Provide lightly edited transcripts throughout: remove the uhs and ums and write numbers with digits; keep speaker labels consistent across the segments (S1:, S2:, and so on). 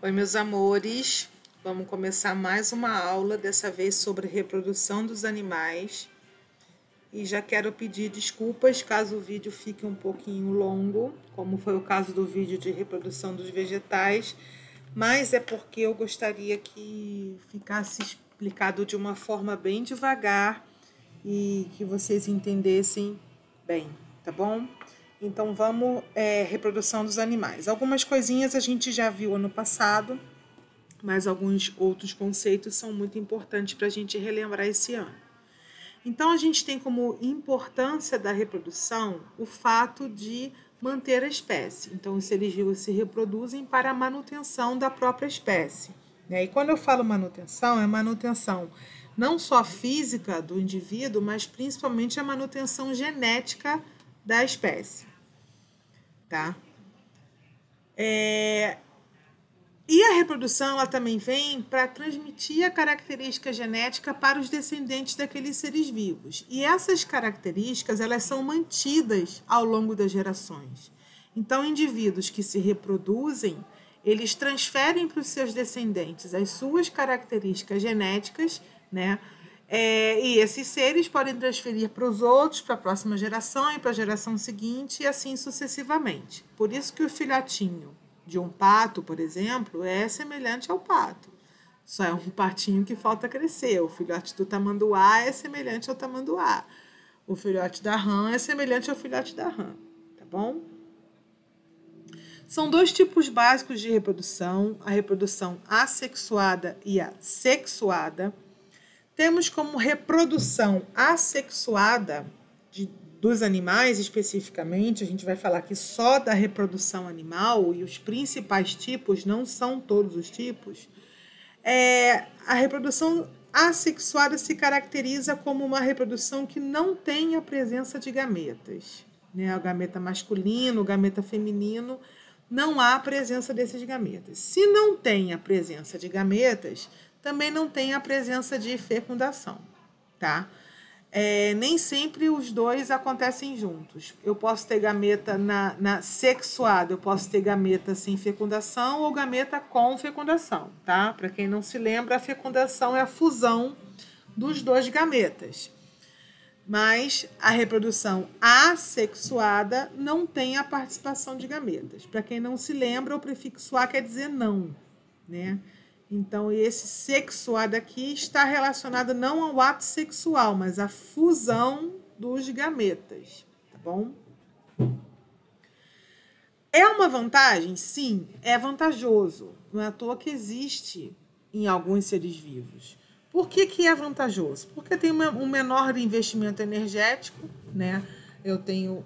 S1: Oi, meus amores, vamos começar mais uma aula, dessa vez sobre reprodução dos animais. E já quero pedir desculpas caso o vídeo fique um pouquinho longo, como foi o caso do vídeo de reprodução dos vegetais, mas é porque eu gostaria que ficasse explicado de uma forma bem devagar e que vocês entendessem bem, tá bom? Então vamos, reprodução dos animais. Algumas coisinhas a gente já viu ano passado, mas alguns outros conceitos são muito importantes para a gente relembrar esse ano. Então a gente tem como importância da reprodução o fato de manter a espécie. Então os seres vivos se reproduzem para a manutenção da própria espécie, né? E quando eu falo manutenção, é manutenção não só física do indivíduo, mas principalmente a manutenção genética da espécie, tá? E a reprodução, ela também vem para transmitir a característica genética para os descendentes daqueles seres vivos. E essas características, elas são mantidas ao longo das gerações. Então, indivíduos que se reproduzem, eles transferem para os seus descendentes as suas características genéticas, né? E esses seres podem transferir para os outros, para a próxima geração e para a geração seguinte, e assim sucessivamente. Por isso que o filhotinho de um pato, por exemplo, é semelhante ao pato. Só é um patinho que falta crescer. O filhote do tamanduá é semelhante ao tamanduá. O filhote da rã é semelhante ao filhote da rã, tá bom? São dois tipos básicos de reprodução, a reprodução assexuada e a sexuada. Temos como reprodução assexuada dos animais, especificamente, a gente vai falar aqui só da reprodução animal, e os principais tipos, não são todos os tipos. A reprodução assexuada se caracteriza como uma reprodução que não tem a presença de gametas, né? O gameta masculino, o gameta feminino, não há a presença desses gametas. Se não tem a presença de gametas, também não tem a presença de fecundação, tá? Nem sempre os dois acontecem juntos. Eu posso ter gameta na sexuada, eu posso ter gameta sem fecundação ou gameta com fecundação, tá? Para quem não se lembra, a fecundação é a fusão dos dois gametas. Mas a reprodução assexuada não tem a participação de gametas. Para quem não se lembra, o prefixo a quer dizer não, né? Então, esse sexuado aqui está relacionado não ao ato sexual, mas à fusão dos gametas, tá bom? É uma vantagem? Sim, é vantajoso. Não é à toa que existe em alguns seres vivos. Por que é vantajoso? Porque tem um menor investimento energético, né? Eu tenho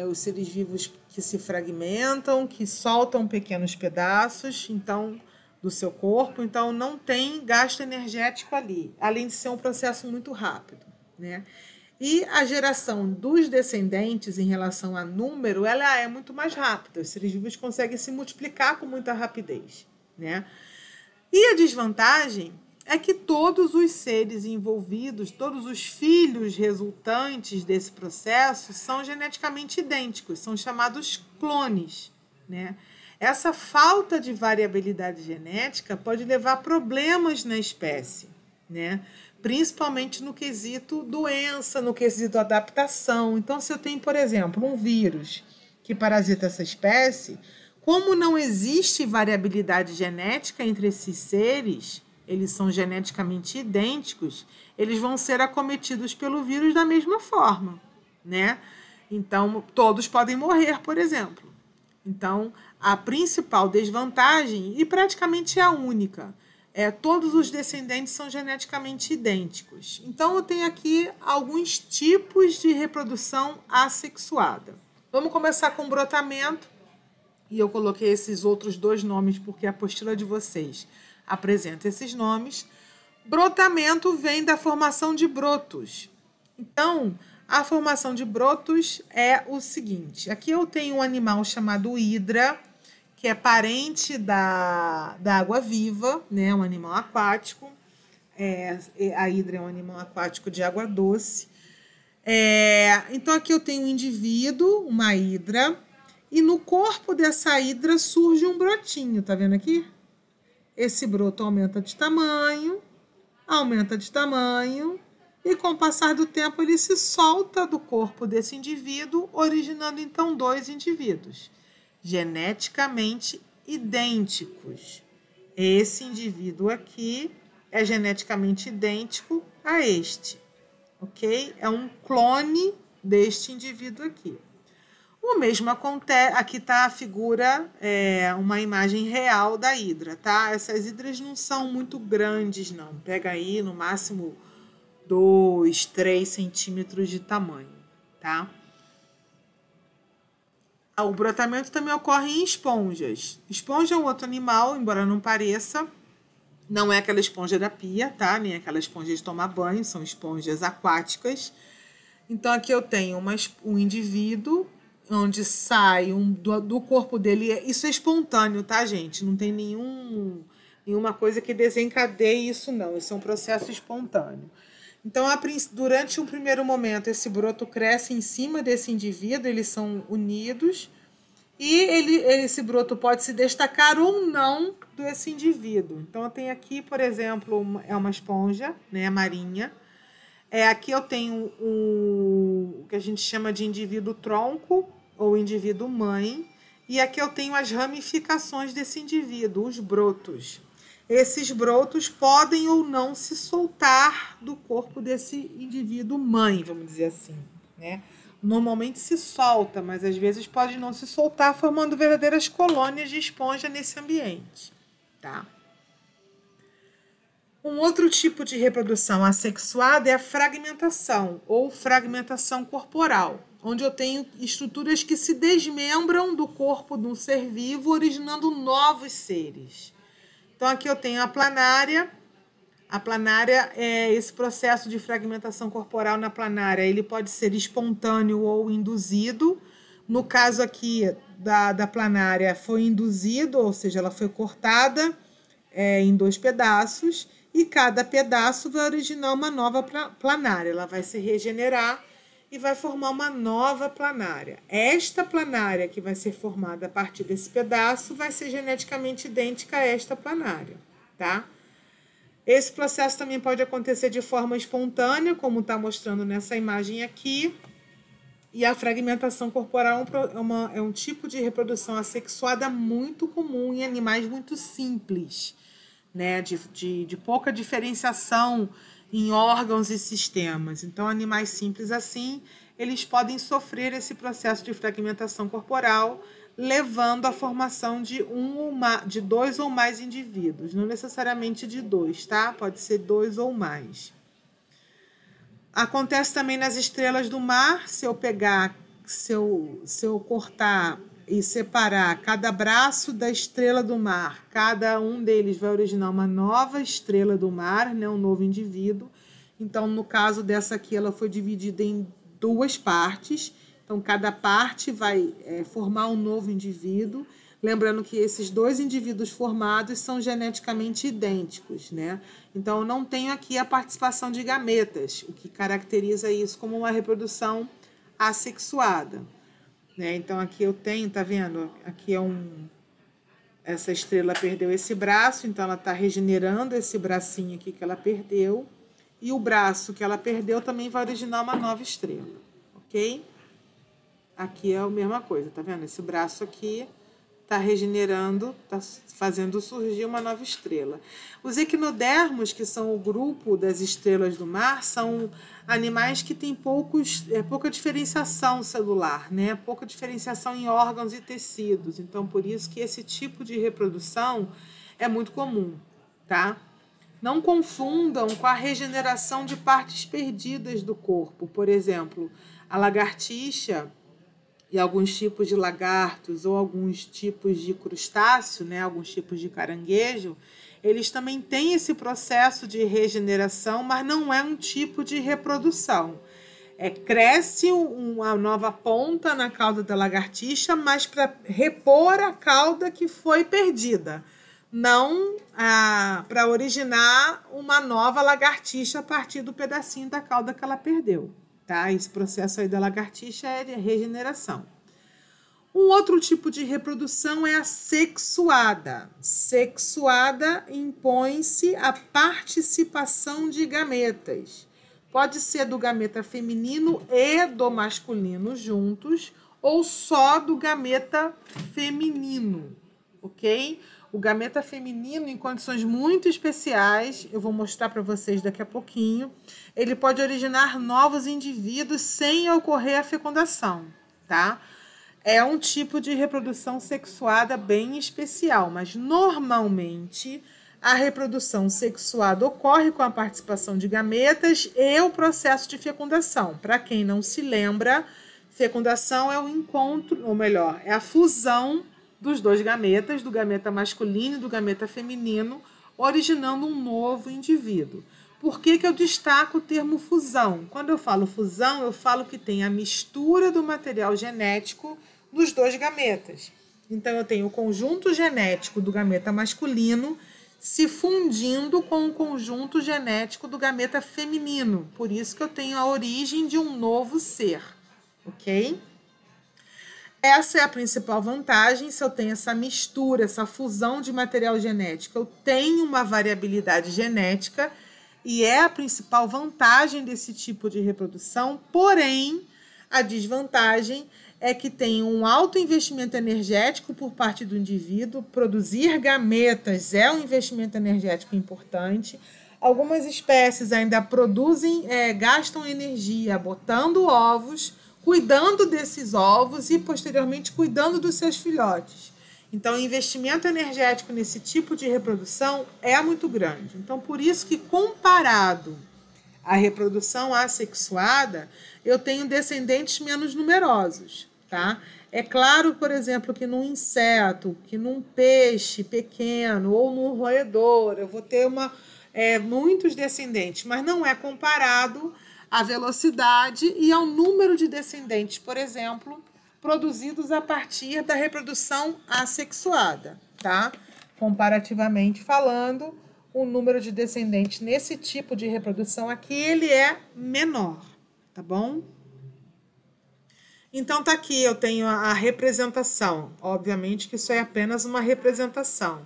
S1: os seres vivos que se fragmentam, que soltam pequenos pedaços, então do seu corpo, então não tem gasto energético ali, além de ser um processo muito rápido, né? E a geração dos descendentes em relação a número, ela é muito mais rápida, os seres vivos conseguem se multiplicar com muita rapidez, né? E a desvantagem é que todos os seres envolvidos, todos os filhos resultantes desse processo são geneticamente idênticos, são chamados clones, né? Essa falta de variabilidade genética pode levar a problemas na espécie, né? Principalmente no quesito doença, no quesito adaptação. Então, se eu tenho, por exemplo, um vírus que parasita essa espécie, como não existe variabilidade genética entre esses seres, eles são geneticamente idênticos, eles vão ser acometidos pelo vírus da mesma forma, né? Então, todos podem morrer, por exemplo. Então, a principal desvantagem, e praticamente a única, todos os descendentes são geneticamente idênticos. Então, eu tenho aqui alguns tipos de reprodução assexuada. Vamos começar com brotamento, e eu coloquei esses outros dois nomes porque a apostila de vocês apresenta esses nomes. Brotamento vem da formação de brotos. Então, a formação de brotos é o seguinte. Aqui eu tenho um animal chamado hidra, que é parente da água-viva, né? Um animal aquático. A hidra é um animal aquático de água doce. Então, aqui eu tenho um indivíduo, uma hidra, e no corpo dessa hidra surge um brotinho, tá vendo aqui? esse broto aumenta de tamanho, e com o passar do tempo ele se solta do corpo desse indivíduo, originando então 2 indivíduos geneticamente idênticos. Esse indivíduo aqui é geneticamente idêntico a este, ok? É um clone deste indivíduo aqui. O mesmo acontece, aqui está a figura, uma imagem real da hidra, tá? Essas hidras não são muito grandes, não. Pega aí no máximo 2, 3 centímetros de tamanho, tá? O brotamento também ocorre em esponjas. Esponja é um outro animal, embora não pareça. Não é aquela esponja da pia, tá? Nem aquela esponja de tomar banho, são esponjas aquáticas. Então, aqui eu tenho um indivíduo onde sai do corpo dele. Isso é espontâneo, tá, gente? Não tem nenhuma coisa que desencadeie isso, não. Isso é um processo espontâneo. Então, durante um primeiro momento, esse broto cresce em cima desse indivíduo, eles são unidos, e esse broto pode se destacar ou não desse indivíduo. Então, eu tenho aqui, por exemplo, uma esponja, né, marinha. Aqui eu tenho o que a gente chama de indivíduo tronco ou indivíduo mãe, e aqui eu tenho as ramificações desse indivíduo, os brotos. Esses brotos podem ou não se soltar do corpo desse indivíduo mãe, vamos dizer assim, né? Normalmente se solta, mas às vezes pode não se soltar, formando verdadeiras colônias de esponja nesse ambiente, tá? Um outro tipo de reprodução assexuada é a fragmentação ou fragmentação corporal, onde eu tenho estruturas que se desmembram do corpo de um ser vivo, originando novos seres. Então, aqui eu tenho a planária. A planária é esse processo de fragmentação corporal na planária. Ele pode ser espontâneo ou induzido. No caso aqui da planária, foi induzido, ou seja, ela foi cortada em 2 pedaços. E cada pedaço vai originar uma nova planária. Ela vai se regenerar e vai formar uma nova planária. Esta planária que vai ser formada a partir desse pedaço vai ser geneticamente idêntica a esta planária, tá? Esse processo também pode acontecer de forma espontânea, como está mostrando nessa imagem aqui. E a fragmentação corporal é um tipo de reprodução assexuada muito comum em animais muito simples, né? De pouca diferenciação em órgãos e sistemas. Então, animais simples assim, eles podem sofrer esse processo de fragmentação corporal, levando à formação de 2 ou mais indivíduos, não necessariamente de 2, tá? Pode ser 2 ou mais. Acontece também nas estrelas do mar. Se eu cortar e separar cada braço da estrela do mar, cada um deles vai originar uma nova estrela do mar, né, um novo indivíduo. Então, no caso dessa aqui, ela foi dividida em 2 partes. Então, cada parte vai formar um novo indivíduo. Lembrando que esses 2 indivíduos formados são geneticamente idênticos, né? Então, eu não tenho aqui a participação de gametas, o que caracteriza isso como uma reprodução assexuada, né? Então, aqui eu tenho, tá vendo? Aqui essa estrela perdeu esse braço, então ela está regenerando esse bracinho aqui que ela perdeu. E o braço que ela perdeu também vai originar uma nova estrela, ok? Aqui é a mesma coisa, tá vendo? Esse braço aqui está regenerando, está fazendo surgir uma nova estrela. Os equinodermos, que são o grupo das estrelas do mar, são animais que têm pouca diferenciação celular, né? Pouca diferenciação em órgãos e tecidos. Então, por isso que esse tipo de reprodução é muito comum, tá? Não confundam com a regeneração de partes perdidas do corpo. Por exemplo, a lagartixa e alguns tipos de lagartos ou alguns tipos de crustáceo, né, alguns tipos de caranguejo, eles também têm esse processo de regeneração, mas não é um tipo de reprodução. Cresce uma nova ponta na cauda da lagartixa, mas para repor a cauda que foi perdida, não para originar uma nova lagartixa a partir do pedacinho da cauda que ela perdeu. Tá? Esse processo aí da lagartixa é de regeneração. Um outro tipo de reprodução é a sexuada. Sexuada impõe-se a participação de gametas. Pode ser do gameta feminino e do masculino juntos, ou só do gameta feminino, ok? O gameta feminino, em condições muito especiais, eu vou mostrar para vocês daqui a pouquinho, ele pode originar novos indivíduos sem ocorrer a fecundação, tá? É um tipo de reprodução sexuada bem especial, mas normalmente a reprodução sexuada ocorre com a participação de gametas e o processo de fecundação. Para quem não se lembra, fecundação é o encontro, ou melhor, é a fusão dos dois gametas, do gameta masculino e do gameta feminino, originando um novo indivíduo. Por que eu destaco o termo fusão? Quando eu falo fusão, eu falo que tem a mistura do material genético dos dois gametas. Então, eu tenho o conjunto genético do gameta masculino se fundindo com o conjunto genético do gameta feminino. Por isso que eu tenho a origem de um novo ser, ok? Essa é a principal vantagem se eu tenho essa mistura, essa fusão de material genético. Eu tenho uma variabilidade genética e é a principal vantagem desse tipo de reprodução, porém, a desvantagem é que tem um alto investimento energético por parte do indivíduo. Produzir gametas é um investimento energético importante. Algumas espécies ainda produzem, gastam energia botando ovos, cuidando desses ovos e, posteriormente, cuidando dos seus filhotes. Então, o investimento energético nesse tipo de reprodução é muito grande. Então, por isso que, comparado à reprodução assexuada, eu tenho descendentes menos numerosos, tá? É claro, por exemplo, que num inseto, que num peixe pequeno ou num roedor, eu vou ter muitos descendentes, mas não é comparado à velocidade e ao número de descendentes, por exemplo, produzidos a partir da reprodução assexuada, tá? Comparativamente falando, o número de descendentes nesse tipo de reprodução aqui, ele é menor, tá bom? Então, tá aqui, eu tenho a representação. Obviamente que isso é apenas uma representação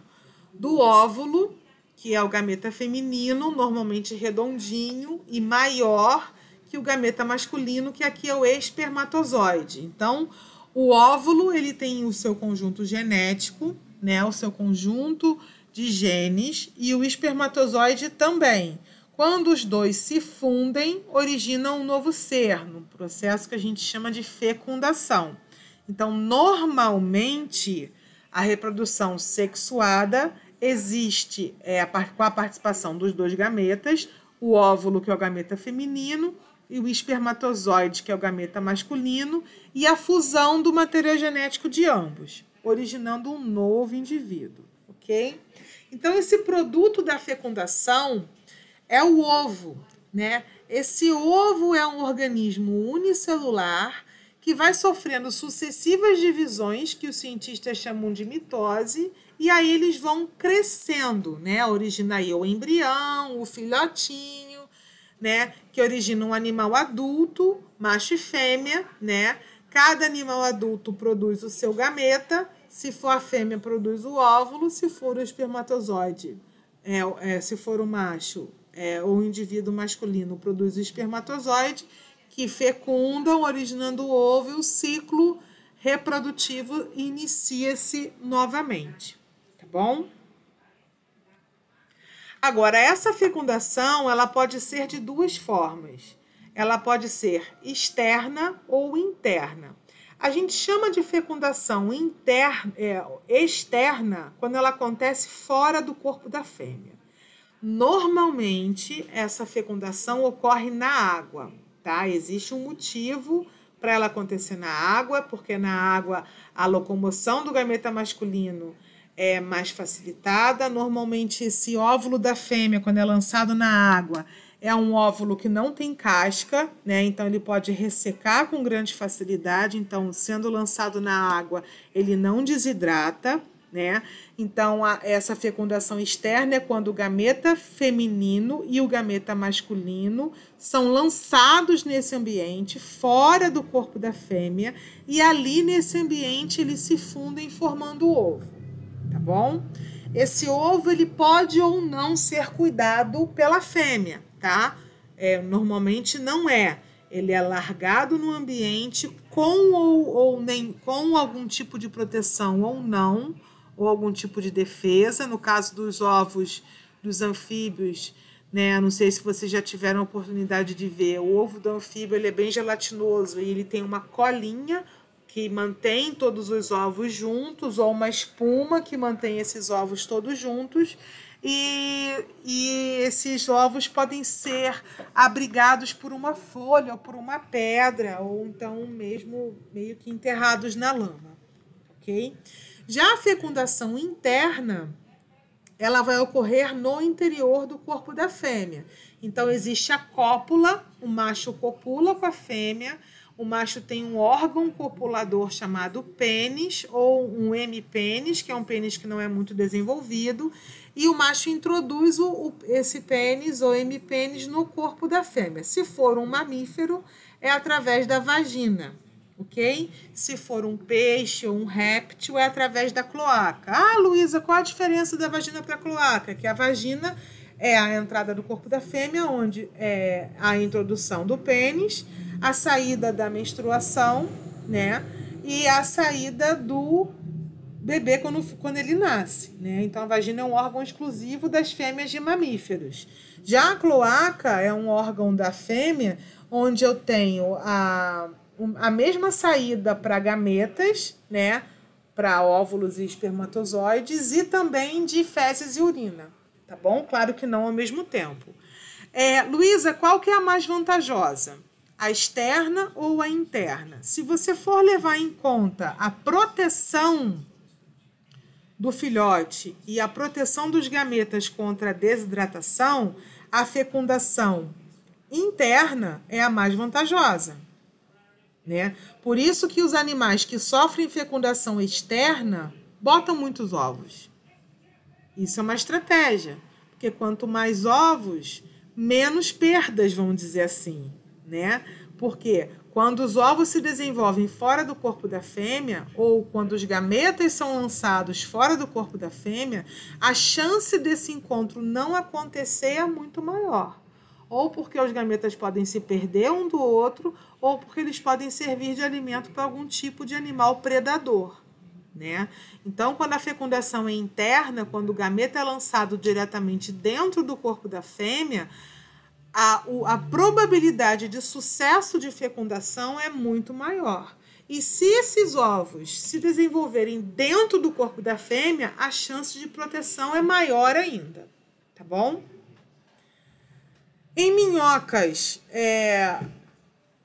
S1: do óvulo, que é o gameta feminino, normalmente redondinho e maior que o gameta masculino, que aqui é o espermatozoide. Então, o óvulo, ele tem o seu conjunto genético, né, o seu conjunto de genes, e o espermatozoide também. Quando os dois se fundem, originam um novo ser, no processo que a gente chama de fecundação. Então, normalmente, a reprodução sexuada existe com a participação dos dois gametas, o óvulo, que é o gameta feminino, e o espermatozoide, que é o gameta masculino, e a fusão do material genético de ambos, originando um novo indivíduo, ok? Então, esse produto da fecundação é o ovo, né? Esse ovo é um organismo unicelular que vai sofrendo sucessivas divisões, que os cientistas chamam de mitose, e aí eles vão crescendo, né? Origina aí o embrião, o filhotinho, né? Que origina um animal adulto, macho e fêmea, né? Cada animal adulto produz o seu gameta. Se for a fêmea, produz o óvulo. Se for o espermatozoide, se for o macho, ou o indivíduo masculino, produz o espermatozoide, que fecundam, originando o ovo, e o ciclo reprodutivo inicia-se novamente, tá bom? Agora, essa fecundação, ela pode ser de duas formas. Ela pode ser externa ou interna. A gente chama de fecundação externa quando ela acontece fora do corpo da fêmea. Normalmente, essa fecundação ocorre na água, tá? Existe um motivo para ela acontecer na água, porque na água a locomoção do gameta masculino é mais facilitada. Normalmente, esse óvulo da fêmea, quando é lançado na água, é um óvulo que não tem casca, né? Então, ele pode ressecar com grande facilidade. Então, sendo lançado na água, ele não desidrata, né? Então, essa fecundação externa é quando o gameta feminino e o gameta masculino são lançados nesse ambiente, fora do corpo da fêmea, e ali nesse ambiente eles se fundem formando o ovo, tá bom? Esse ovo ele pode ou não ser cuidado pela fêmea, tá? Normalmente não é. Ele é largado no ambiente com algum tipo de proteção ou não, ou algum tipo de defesa. No caso dos ovos dos anfíbios, né? Não sei se vocês já tiveram a oportunidade de ver. O ovo do anfíbio ele é bem gelatinoso e ele tem uma colinha que mantém todos os ovos juntos, ou uma espuma que mantém esses ovos todos juntos. E esses ovos podem ser abrigados por uma folha ou por uma pedra, ou então mesmo meio que enterrados na lama, ok? Já a fecundação interna, ela vai ocorrer no interior do corpo da fêmea. Então, existe a cópula, o macho copula com a fêmea, o macho tem um órgão copulador chamado pênis, ou um hemipênis, que é um pênis que não é muito desenvolvido, e o macho introduz esse pênis ou hemipênis no corpo da fêmea. Se for um mamífero, é através da vagina, ok? Se for um peixe ou um réptil, é através da cloaca. Ah, Luísa, qual a diferença da vagina para a cloaca? Que a vagina é a entrada do corpo da fêmea, onde é a introdução do pênis, a saída da menstruação, né? E a saída do bebê quando ele nasce, né? Então, a vagina é um órgão exclusivo das fêmeas de mamíferos. Já a cloaca é um órgão da fêmea, onde eu tenho a mesma saída para gametas, né? Para óvulos e espermatozoides, e também de fezes e urina, tá bom? Claro que não ao mesmo tempo. Luísa, qual que é a mais vantajosa? A externa ou a interna? Se você for levar em conta a proteção do filhote e a proteção dos gametas contra a desidratação, a fecundação interna é a mais vantajosa, né? Por isso que os animais que sofrem fecundação externa botam muitos ovos. Isso é uma estratégia, porque quanto mais ovos, menos perdas, vamos dizer assim, né? Porque quando os ovos se desenvolvem fora do corpo da fêmea, ou quando os gametas são lançados fora do corpo da fêmea, a chance desse encontro não acontecer é muito maior. Ou porque os gametas podem se perder um do outro, ou porque eles podem servir de alimento para algum tipo de animal predador, né? Então, quando a fecundação é interna, quando o gameta é lançado diretamente dentro do corpo da fêmea, a probabilidade de sucesso de fecundação é muito maior. E se esses ovos se desenvolverem dentro do corpo da fêmea, a chance de proteção é maior ainda, tá bom? Em minhocas,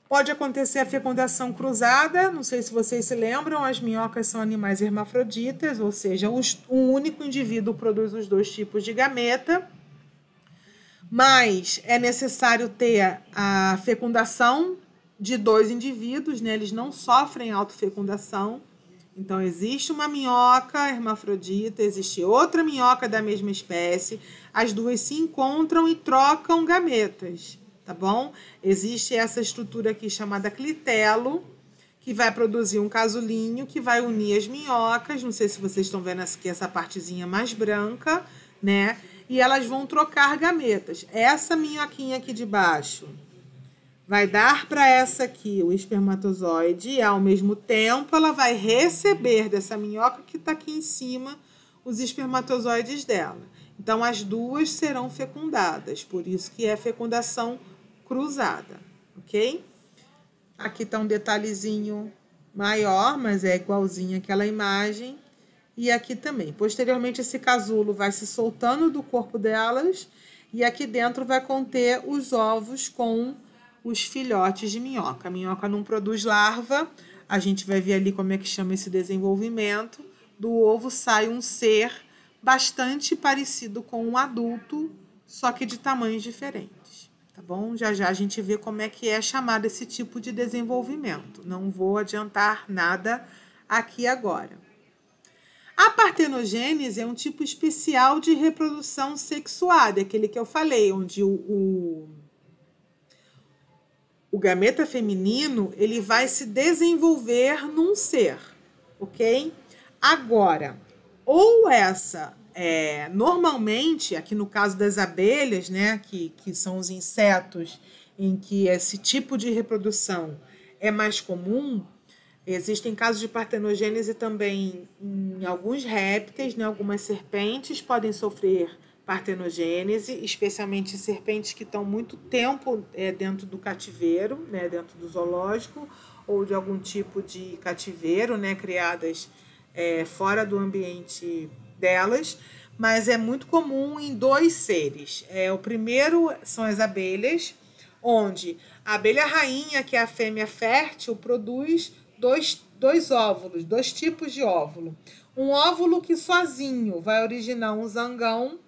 S1: pode acontecer a fecundação cruzada. Não sei se vocês se lembram, as minhocas são animais hermafroditas, ou seja, um único indivíduo produz os dois tipos de gameta. Mas é necessário ter a fecundação de dois indivíduos, né? Eles não sofrem autofecundação. Então, existe uma minhoca hermafrodita, existe outra minhoca da mesma espécie. As duas se encontram e trocam gametas, tá bom? Existe essa estrutura aqui chamada clitelo, que vai produzir um casulinho que vai unir as minhocas. Não sei se vocês estão vendo aqui essa partezinha mais branca, né? E elas vão trocar gametas. Essa minhoquinha aqui de baixo vai dar para essa aqui o espermatozoide e, ao mesmo tempo, ela vai receber dessa minhoca que está aqui em cima os espermatozoides dela. Então, as duas serão fecundadas, por isso que é fecundação cruzada, ok? Aqui está um detalhezinho maior, mas é igualzinho àquela imagem. E aqui também. Posteriormente, esse casulo vai se soltando do corpo delas e aqui dentro vai conter os ovos com os filhotes de minhoca. A minhoca não produz larva. A gente vai ver ali como é que chama esse desenvolvimento. Do ovo sai um ser bastante parecido com um adulto, só que de tamanhos diferentes, tá bom? Já já a gente vê como é que é chamado esse tipo de desenvolvimento. Não vou adiantar nada aqui agora. A partenogênese é um tipo especial de reprodução sexuada, aquele que eu falei, onde o gameta feminino ele vai se desenvolver num ser, ok? Agora, ou essa, normalmente, aqui no caso das abelhas, né, que são os insetos em que esse tipo de reprodução é mais comum, existem casos de partenogênese também em alguns répteis, né, algumas serpentes podem sofrer partenogênese, especialmente serpentes que estão muito tempo dentro do cativeiro, né, dentro do zoológico, ou de algum tipo de cativeiro, né, criadas fora do ambiente delas, mas é muito comum em dois seres. O primeiro são as abelhas, onde a abelha rainha, que é a fêmea fértil, produz dois óvulos, dois tipos de óvulo. Um óvulo que sozinho vai originar um zangão,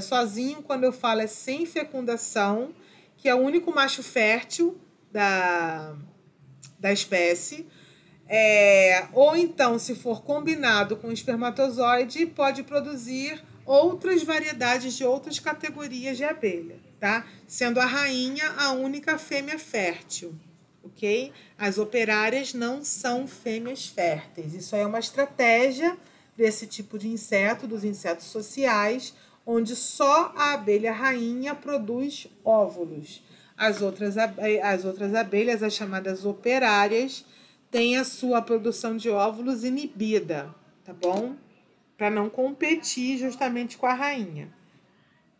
S1: sozinho, quando eu falo, é sem fecundação, que é o único macho fértil da espécie. Ou então, se for combinado com o espermatozoide, pode produzir outras variedades de outras categorias de abelha, tá? Sendo a rainha a única fêmea fértil, ok? As operárias não são fêmeas férteis. Isso aí é uma estratégia desse tipo de inseto, dos insetos sociais, onde só a abelha rainha produz óvulos. As outras abelhas, as chamadas operárias, têm a sua produção de óvulos inibida, tá bom? Para não competir justamente com a rainha.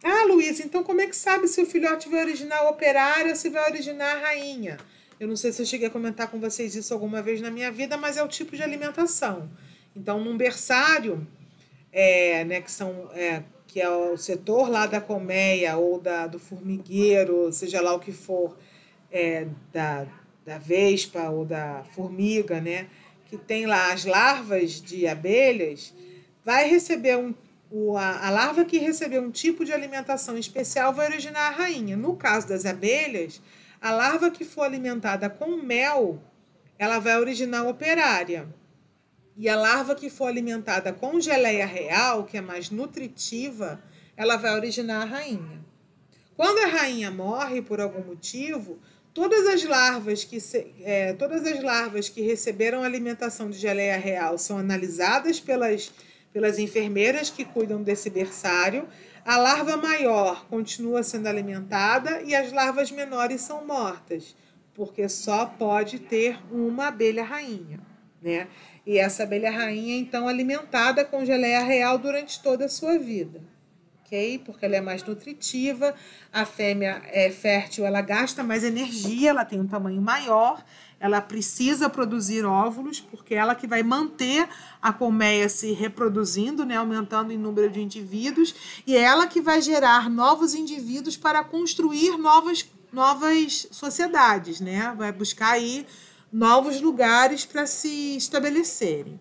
S1: Ah, Luísa, então como é que sabe se o filhote vai originar a operária ou se vai originar a rainha? Eu não sei se eu cheguei a comentar com vocês isso alguma vez na minha vida, mas é o tipo de alimentação. Então, num berçário, né, que é o setor lá da colmeia ou do formigueiro, seja lá o que for, da vespa ou da formiga, né, que tem lá as larvas de abelhas, vai receber a larva que receber um tipo de alimentação especial vai originar a rainha. No caso das abelhas, a larva que for alimentada com mel, ela vai originar a operária. E a larva que for alimentada com geleia real, que é mais nutritiva, ela vai originar a rainha. Quando a rainha morre por algum motivo, todas as larvas que receberam alimentação de geleia real são analisadas pelas enfermeiras que cuidam desse berçário. A larva maior continua sendo alimentada e as larvas menores são mortas, porque só pode ter uma abelha rainha, né? E essa abelha rainha, então, alimentada com geleia real durante toda a sua vida, ok? Porque ela é mais nutritiva, a fêmea fértil, ela gasta mais energia, ela tem um tamanho maior, ela precisa produzir óvulos, porque ela que vai manter a colmeia se reproduzindo, né, aumentando em número de indivíduos, e é ela que vai gerar novos indivíduos para construir novas sociedades, né? Vai buscar aí novos lugares para se estabelecerem.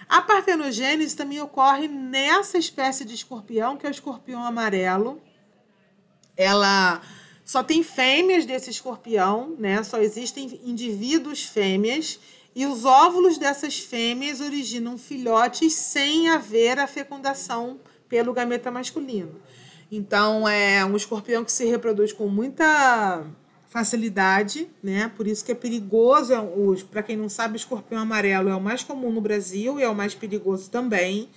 S1: A partenogênese também ocorre nessa espécie de escorpião, que é o escorpião amarelo. Ela só tem fêmeas desse escorpião, né? Só existem indivíduos fêmeas, e os óvulos dessas fêmeas originam filhotes sem haver a fecundação pelo gameta masculino. Então, é um escorpião que se reproduz com muita facilidade, né? Por isso que é perigoso. Para quem não sabe, o escorpião amarelo é o mais comum no Brasil e é o mais perigoso também.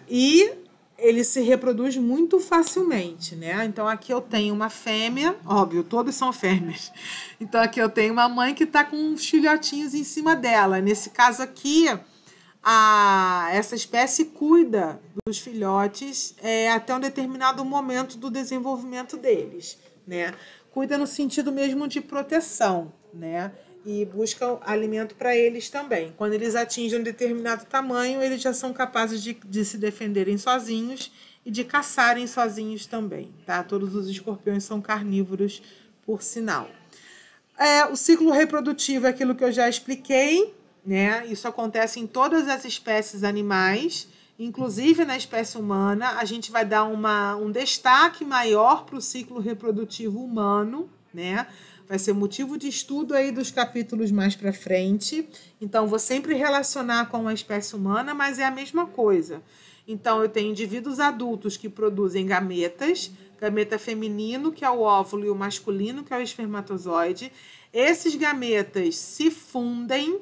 S1: E ele se reproduz muito facilmente, né? Então, aqui eu tenho uma fêmea, óbvio, todos são fêmeas. Então, aqui eu tenho uma mãe que está com uns filhotinhos em cima dela. Nesse caso aqui, essa espécie cuida dos filhotes até um determinado momento do desenvolvimento deles, né? Cuida no sentido mesmo de proteção, né? E busca alimento para eles também. Quando eles atingem um determinado tamanho, eles já são capazes de se defenderem sozinhos e de caçarem sozinhos também, tá? Todos os escorpiões são carnívoros, por sinal. O ciclo reprodutivo é aquilo que eu já expliquei, né? Isso acontece em todas as espécies animais, inclusive na espécie humana. A gente vai dar um destaque maior para o ciclo reprodutivo humano, né? vai ser motivo de estudo aí dos capítulos mais para frente. Então, vou sempre relacionar com a espécie humana, mas é a mesma coisa. Então, eu tenho indivíduos adultos que produzem gametas, gameta feminino, que é o óvulo, e o masculino, que é o espermatozoide. Esses gametas se fundem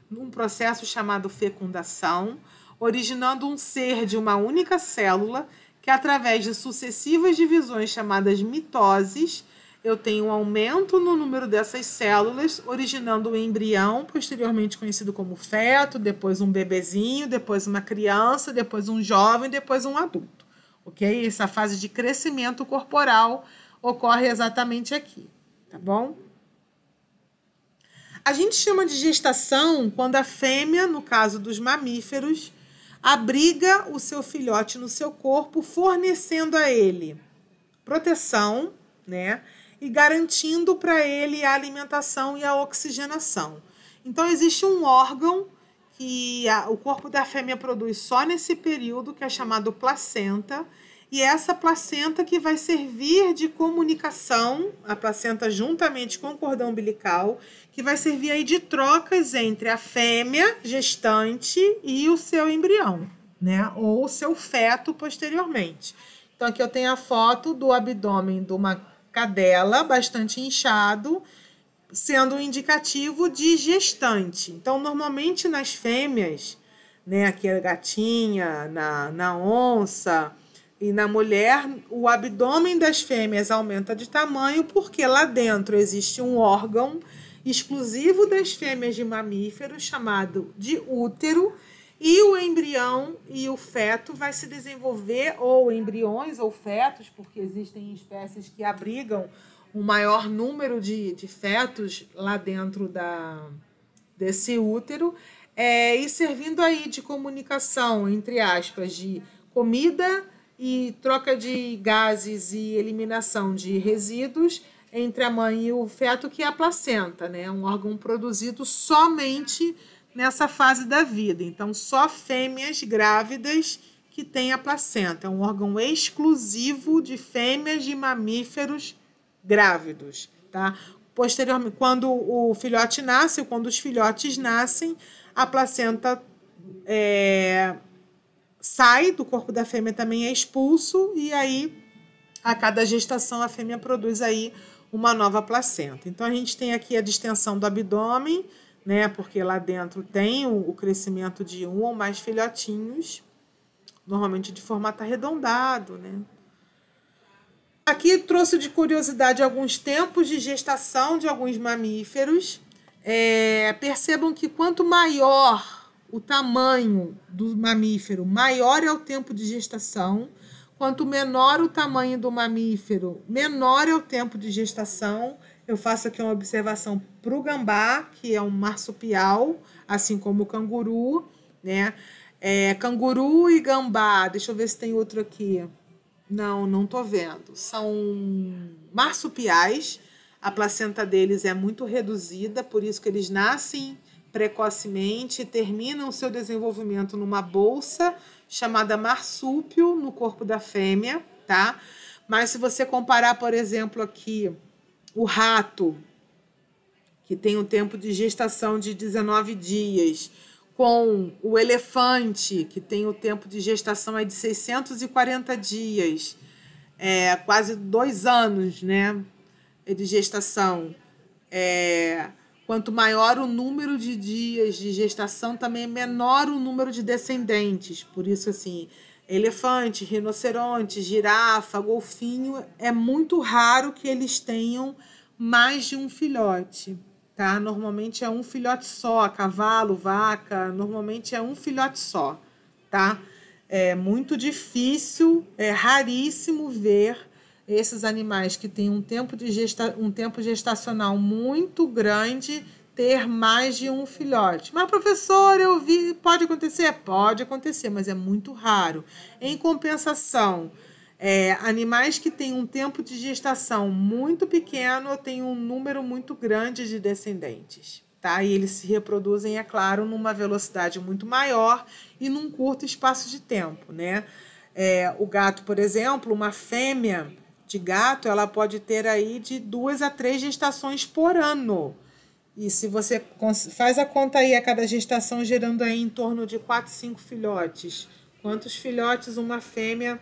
S1: num processo chamado fecundação, originando um ser de uma única célula, que através de sucessivas divisões chamadas mitoses, eu tenho um aumento no número dessas células, originando um embrião, posteriormente conhecido como feto, depois um bebezinho, depois uma criança, depois um jovem, depois um adulto. Ok? Essa fase de crescimento corporal ocorre exatamente aqui, tá bom? A gente chama de gestação quando a fêmea, no caso dos mamíferos, abriga o seu filhote no seu corpo, fornecendo a ele proteção, né? E garantindo para ele a alimentação e a oxigenação. Então, existe um órgão que o corpo da fêmea produz só nesse período, que é chamado placenta, e é essa placenta que vai servir de comunicação, a placenta juntamente com o cordão umbilical, que vai servir aí de trocas entre a fêmea gestante e o seu embrião, né? Ou o seu feto posteriormente. Então, aqui eu tenho a foto do abdômen de uma cadela bastante inchado, sendo um indicativo de gestante. Então, normalmente nas fêmeas, né, aqui a gatinha, na onça e na mulher, o abdômen das fêmeas aumenta de tamanho porque lá dentro existe um órgão exclusivo das fêmeas de mamíferos chamado de útero, e o embrião e o feto vai se desenvolver, ou embriões ou fetos, porque existem espécies que abrigam um maior número de fetos lá dentro desse útero, e servindo aí de comunicação, entre aspas, de comida e troca de gases e eliminação de resíduos entre a mãe e o feto, que é a placenta, né? Um órgão produzido somente nessa fase da vida. Então, só fêmeas grávidas que têm a placenta. É um órgão exclusivo de fêmeas de mamíferos grávidos, tá? Posteriormente, quando o filhote nasce, ou quando os filhotes nascem, a placenta sai do corpo da fêmea, também é expulso, e aí, a cada gestação, a fêmea produz aí uma nova placenta. Então, a gente tem aqui a distensão do abdômen, né? Porque lá dentro tem o crescimento de um ou mais filhotinhos, normalmente de formato arredondado, né? Aqui trouxe de curiosidade alguns tempos de gestação de alguns mamíferos. Percebam que quanto maior o tamanho do mamífero, maior é o tempo de gestação. Quanto menor o tamanho do mamífero, menor é o tempo de gestação. Eu faço aqui uma observação para o gambá, que é um marsupial, assim como o canguru, né? Canguru e gambá, deixa eu ver se tem outro aqui. Não estou vendo. São marsupiais, a placenta deles é muito reduzida, por isso que eles nascem precocemente e terminam o seu desenvolvimento numa bolsa chamada marsúpio no corpo da fêmea, tá? Mas se você comparar, por exemplo, aqui o rato, que tem um tempo de gestação de 19 dias, com o elefante, que tem o tempo de gestação de 640 dias, quase 2 anos, né, de gestação. Quanto maior o número de dias de gestação, também é menor o número de descendentes. Por isso, assim, elefante, rinoceronte, girafa, golfinho, é muito raro que eles tenham mais de um filhote, tá? Normalmente é um filhote só, cavalo, vaca, normalmente é um filhote só, tá? É muito difícil, é raríssimo ver esses animais que têm um tempo gestacional muito grande ter mais de um filhote. Mas, professor, eu vi, pode acontecer? Pode acontecer, mas é muito raro. Em compensação, animais que têm um tempo de gestação muito pequeno têm um número muito grande de descendentes, tá? E eles se reproduzem, é claro, numa velocidade muito maior e num curto espaço de tempo, né? O gato, por exemplo, uma fêmea de gato, ela pode ter aí de 2 a 3 gestações por ano. E se você faz a conta aí, a cada gestação gerando aí em torno de 4, 5 filhotes. Quantos filhotes uma fêmea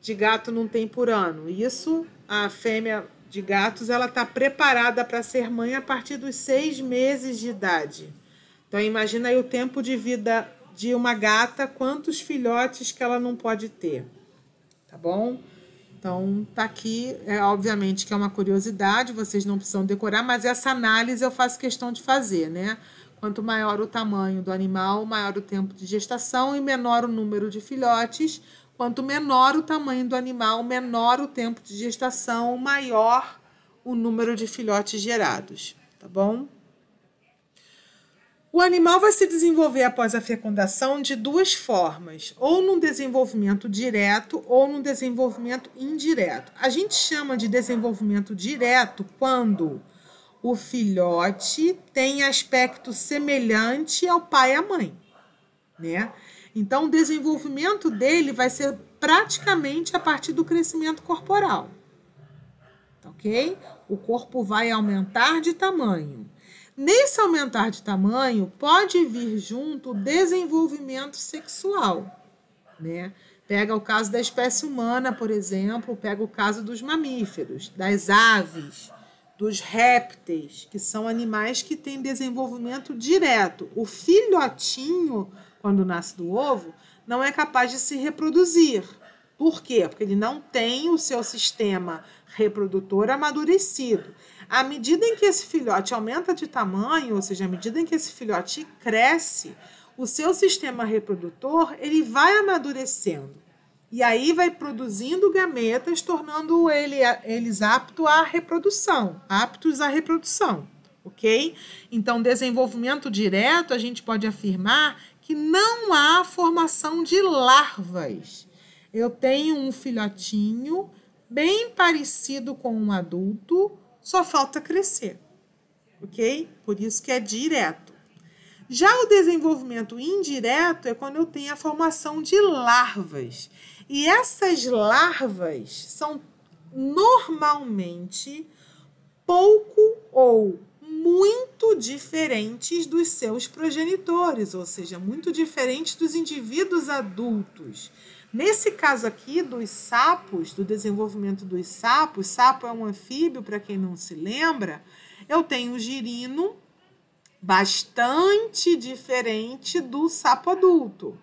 S1: de gato não tem por ano? Isso, a fêmea de gatos, ela está preparada para ser mãe a partir dos 6 meses de idade. Então, imagina aí o tempo de vida de uma gata, quantos filhotes que ela não pode ter, tá bom? Então, tá aqui, obviamente que é uma curiosidade, vocês não precisam decorar, mas essa análise eu faço questão de fazer, né? Quanto maior o tamanho do animal, maior o tempo de gestação e menor o número de filhotes. Quanto menor o tamanho do animal, menor o tempo de gestação, maior o número de filhotes gerados, tá bom? O animal vai se desenvolver após a fecundação de 2 formas, ou num desenvolvimento direto ou num desenvolvimento indireto. A gente chama de desenvolvimento direto quando o filhote tem aspecto semelhante ao pai e à mãe, né? Então, o desenvolvimento dele vai ser praticamente a partir do crescimento corporal, ok? O corpo vai aumentar de tamanho. Nesse aumentar de tamanho, pode vir junto o desenvolvimento sexual, né? Pega o caso da espécie humana, por exemplo, pega o caso dos mamíferos, das aves, dos répteis, que são animais que têm desenvolvimento direto. O filhotinho, quando nasce do ovo, não é capaz de se reproduzir. Por quê? Porque ele não tem o seu sistema reprodutor amadurecido. À medida em que esse filhote aumenta de tamanho, ou seja, à medida em que esse filhote cresce, o seu sistema reprodutor ele vai amadurecendo. E aí vai produzindo gametas, tornando eles aptos à reprodução, ok? Então, desenvolvimento direto, a gente pode afirmar que não há formação de larvas. Eu tenho um filhotinho bem parecido com um adulto, só falta crescer, ok? Por isso que é direto. Já o desenvolvimento indireto é quando eu tenho a formação de larvas. E essas larvas são normalmente pouco ou muito diferentes dos seus progenitores, ou seja, muito diferentes dos indivíduos adultos. Nesse caso aqui dos sapos, do desenvolvimento dos sapos, sapo é um anfíbio, para quem não se lembra, eu tenho um girino bastante diferente do sapo adulto.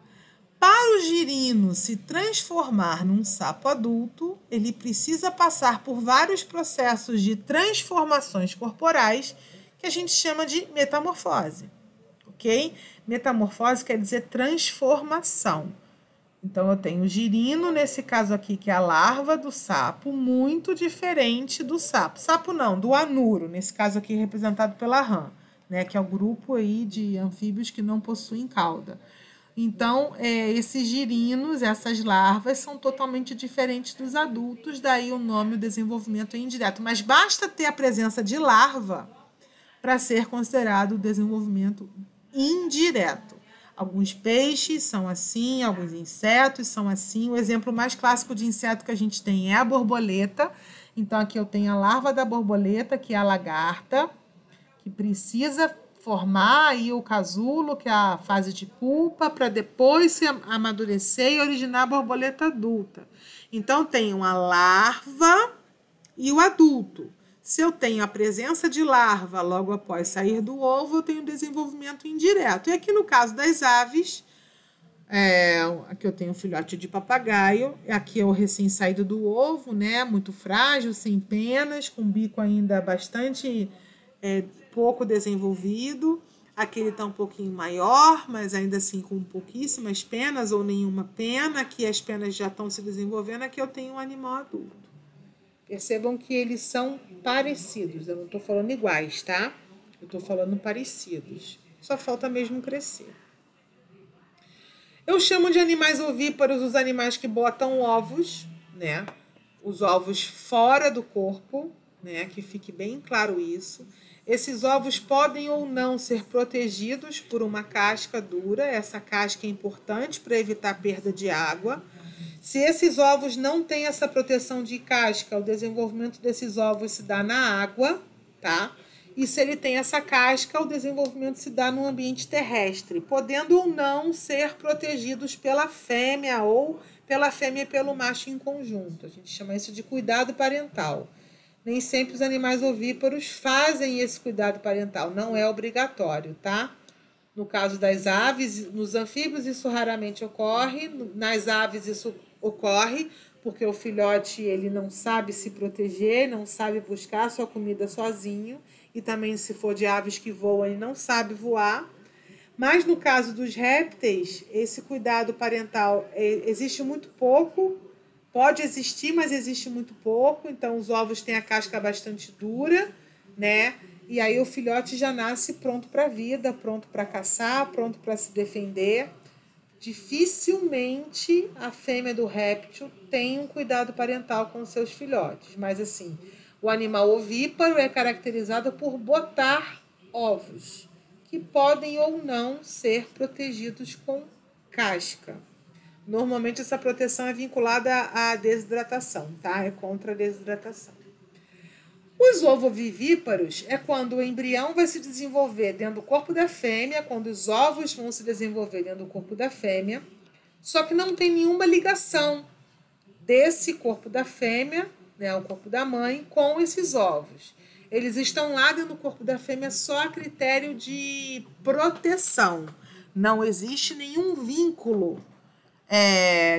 S1: Para o girino se transformar num sapo adulto, ele precisa passar por vários processos de transformações corporais que a gente chama de metamorfose, ok? Metamorfose quer dizer transformação. Então, eu tenho o girino, nesse caso aqui, que é a larva do sapo, muito diferente do sapo. Sapo não, do anuro, nesse caso aqui representado pela rã, né, que é o grupo aí de anfíbios que não possuem cauda. Então, esses girinos, essas larvas, são totalmente diferentes dos adultos, daí o nome, o desenvolvimento é indireto. Mas basta ter a presença de larva para ser considerado o desenvolvimento indireto. Alguns peixes são assim, alguns insetos são assim. O exemplo mais clássico de inseto que a gente tem é a borboleta. Então, aqui eu tenho a larva da borboleta, que é a lagarta, que precisa formar aí o casulo, que é a fase de pupa, para depois se amadurecer e originar a borboleta adulta. Então, tem uma larva e o adulto. Se eu tenho a presença de larva logo após sair do ovo, eu tenho desenvolvimento indireto. E aqui no caso das aves, aqui eu tenho um filhote de papagaio, aqui é o recém-saído do ovo, né? Muito frágil, sem penas, com bico ainda bastante pouco desenvolvido. Aqui ele está um pouquinho maior, mas ainda assim com pouquíssimas penas ou nenhuma pena. Aqui as penas já estão se desenvolvendo, aqui eu tenho um animal adulto. Percebam que eles são parecidos, eu não estou falando iguais, tá? Eu estou falando parecidos. Só falta mesmo crescer. Eu chamo de animais ovíparos os animais que botam ovos, né? Os ovos fora do corpo, né? Que fique bem claro isso. Esses ovos podem ou não ser protegidos por uma casca dura. Essa casca é importante para evitar perda de água. Se esses ovos não têm essa proteção de casca, o desenvolvimento desses ovos se dá na água, tá? E se ele tem essa casca, o desenvolvimento se dá no ambiente terrestre, podendo ou não ser protegidos pela fêmea ou pela fêmea e pelo macho em conjunto. A gente chama isso de cuidado parental. Nem sempre os animais ovíparos fazem esse cuidado parental, não é obrigatório, tá? No caso das aves, nos anfíbios isso raramente ocorre, nas aves isso ocorre, porque o filhote ele não sabe se proteger, não sabe buscar a sua comida sozinho, e também se for de aves que voam, ele não sabe voar. Mas no caso dos répteis, esse cuidado parental existe muito pouco, pode existir, mas existe muito pouco, então os ovos têm a casca bastante dura, né? E aí o filhote já nasce pronto para a vida, pronto para caçar, pronto para se defender. Dificilmente a fêmea do réptil tem um cuidado parental com seus filhotes. Mas assim, o animal ovíparo é caracterizado por botar ovos, que podem ou não ser protegidos com casca. Normalmente essa proteção é vinculada à desidratação, tá? É contra a desidratação. Os ovovivíparos é quando o embrião vai se desenvolver dentro do corpo da fêmea, quando os ovos vão se desenvolver dentro do corpo da fêmea, só que não tem nenhuma ligação desse corpo da fêmea, né, o corpo da mãe, com esses ovos. Eles estão lá dentro do corpo da fêmea só a critério de proteção. Não existe nenhum vínculo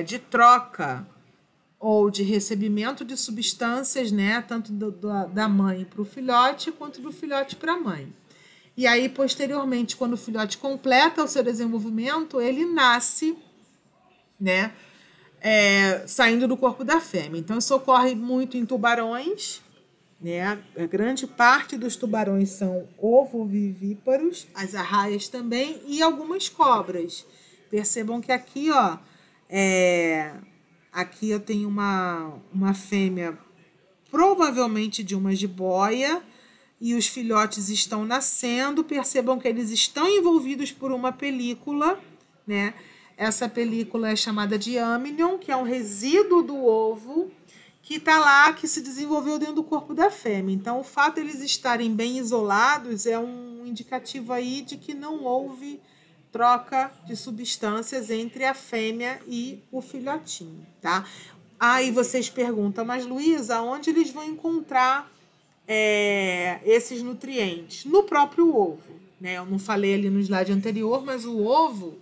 S1: de troca ou de recebimento de substâncias, né, tanto da mãe para o filhote, quanto do filhote para a mãe. E aí, posteriormente, quando o filhote completa o seu desenvolvimento, ele nasce, né, saindo do corpo da fêmea. Então, isso ocorre muito em tubarões, né? A grande parte dos tubarões são ovovivíparos, as arraias também, e algumas cobras. Percebam que aqui, ó, aqui eu tenho uma fêmea, provavelmente de uma jiboia, e os filhotes estão nascendo. Percebam que eles estão envolvidos por uma película, né? Essa película é chamada de amnion, que é um resíduo do ovo que está lá, que se desenvolveu dentro do corpo da fêmea. Então, o fato de eles estarem bem isolados é um indicativo aí de que não houve troca de substâncias entre a fêmea e o filhotinho, tá? Aí vocês perguntam, mas Luísa, onde eles vão encontrar esses nutrientes? No próprio ovo, né? Eu não falei ali no slide anterior, mas o ovo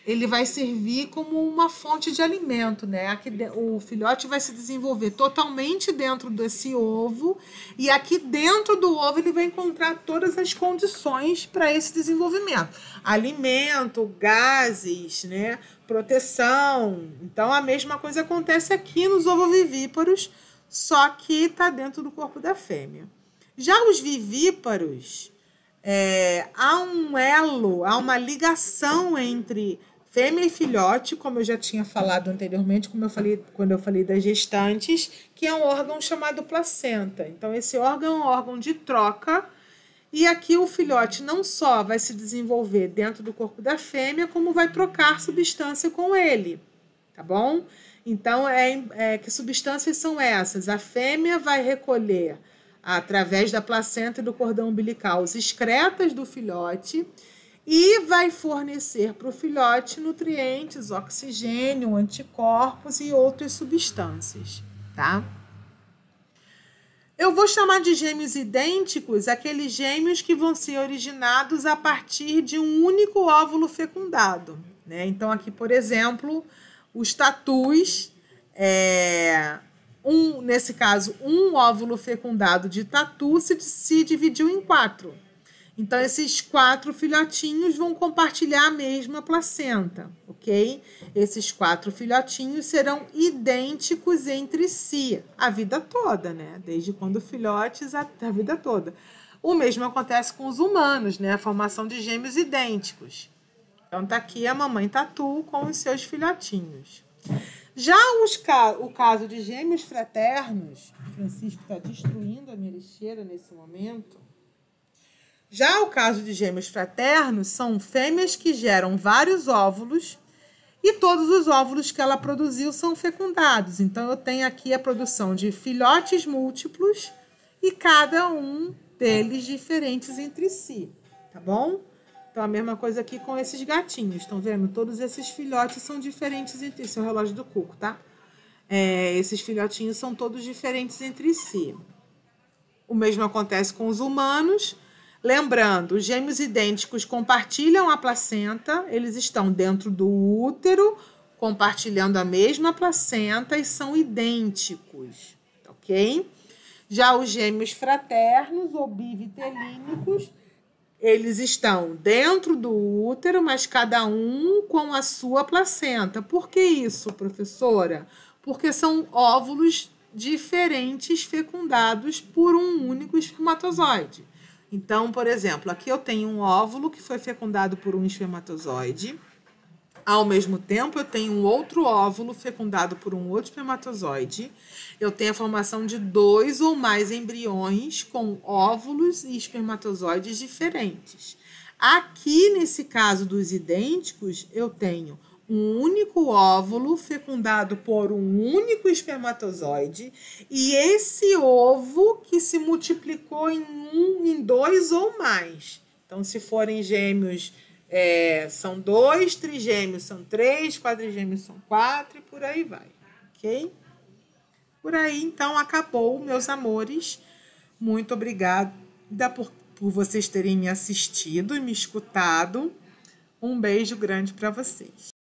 S1: ele vai servir como uma fonte de alimento, né? Aqui, o filhote vai se desenvolver totalmente dentro desse ovo, e aqui dentro do ovo ele vai encontrar todas as condições para esse desenvolvimento. Alimento, gases, né? Proteção. Então, a mesma coisa acontece aqui nos ovovivíparos, só que está dentro do corpo da fêmea. Já os vivíparos, há um elo, há uma ligação entre fêmea e filhote, como eu já tinha falado anteriormente, quando eu falei das gestantes, que é um órgão chamado placenta. Então, esse órgão é um órgão de troca, e aqui o filhote não só vai se desenvolver dentro do corpo da fêmea, como vai trocar substância com ele, tá bom? Então, que substâncias são essas? A fêmea vai recolher, através da placenta e do cordão umbilical, os excretas do filhote, e vai fornecer para o filhote nutrientes, oxigênio, anticorpos e outras substâncias, tá? Eu vou chamar de gêmeos idênticos aqueles gêmeos que vão ser originados a partir de um único óvulo fecundado, né? Então, aqui, por exemplo, os tatus, nesse caso, um óvulo fecundado de tatu se dividiu em 4. Então, esses 4 filhotinhos vão compartilhar a mesma placenta, ok? Esses 4 filhotinhos serão idênticos entre si a vida toda, né? Desde quando filhotes até a vida toda. O mesmo acontece com os humanos, né? A formação de gêmeos idênticos. Então, tá aqui a mamãe tatu com os seus filhotinhos. Já o caso de gêmeos fraternos, o Francisco está destruindo a minha lixeira nesse momento. Já o caso de gêmeos fraternos são fêmeas que geram vários óvulos E todos os óvulos que ela produziu são fecundados. Então, eu tenho aqui a produção de filhotes múltiplos e cada um deles diferentes entre si, tá bom? Então, a mesma coisa aqui com esses gatinhos. Estão vendo? Todos esses filhotes são diferentes entre si. Esse é o relógio do cuco, tá? Esses filhotinhos são todos diferentes entre si. O mesmo acontece com os humanos. Lembrando, os gêmeos idênticos compartilham a placenta. Eles estão dentro do útero, compartilhando a mesma placenta e são idênticos, ok? Já os gêmeos fraternos ou bivitelínicos, eles estão dentro do útero, mas cada um com a sua placenta. Por que isso, professora? Porque são óvulos diferentes fecundados por um único espermatozoide. Então, por exemplo, aqui eu tenho um óvulo que foi fecundado por um espermatozoide. Ao mesmo tempo, eu tenho um outro óvulo fecundado por um outro espermatozoide. Eu tenho a formação de 2 ou mais embriões com óvulos e espermatozoides diferentes. Aqui, nesse caso dos idênticos, eu tenho um único óvulo fecundado por um único espermatozoide e esse ovo que se multiplicou em 2 ou mais. Então, se forem gêmeos, são 2, trigêmeos são 3, quadrigêmeos são 4 e por aí vai, ok? Por aí, então, acabou, meus amores. Muito obrigada por vocês terem me assistido e me escutado. Um beijo grande para vocês.